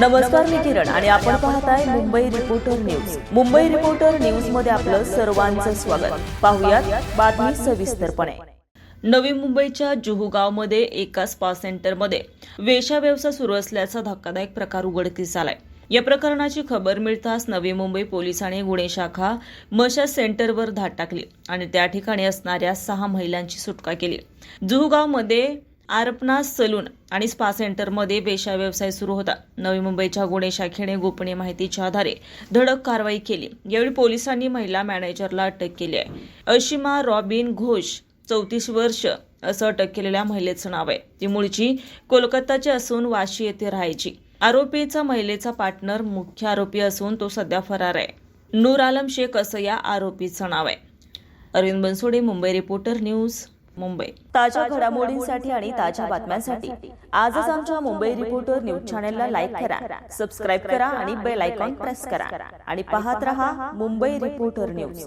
नमस्कार, मी किरण आणि आपण पाहताय Mumbai reporter news. Mumbai reporter news मध्ये आपलं सर्वांचं स्वागत. पाहुयात बातमी सविस्तरपणे. नवी मुंबईच्या जुहू गावमध्ये एका स्पा सेंटरमध्ये वेश्या व्यवसाय सुरू असल्याचा धक्कादायक प्रकार उघडकीस आलाय. या प्रकरणाची खबर मिळताच नवी मुंबई पोलिसांनी गुन्हे शाखा मशाज सेंटरवर धाड टाकली आणि त्या ठिकाणी असणाऱ्या 6 महिलांची सुटका केली. जुहू गावमध्ये आरपना सलून आणि स्पा सेंटरमध्ये वेश्या व्यवसाय सुरू होता. नवी मुंबईच्या गुन्हे शाखेने गोपनीय माहितीच्या आधारे धडक कारवाई केली. यावेळी पोलिसांनी महिला मॅनेजरला अटक केली आहे. अशिमा रॉबिन घोष 34 वर्ष असं अटक केलेल्या महिलेचं नाव आहे. ती मूळची कोलकाताची असून वाशी येथे राहायची. आरोपीचा महिलेचा पार्टनर मुख्य आरोपी असून तो सध्या फरार आहे. नूर आलम शेख असं या आरोपीचं नाव आहे. Arvind Bansode, Mumbai reporter news, Mumbai. ताज्या घडामोडींसाठी आणि ताज्या बातम्यांसाठी आजच आमच्या मुंबई रिपोर्टर न्यूज चॅनलला लाईक करा, सबस्क्राईब करा आणि बेल आयकॉन प्रेस करा आणि पाहत रहा मुंबई रिपोर्टर न्यूज.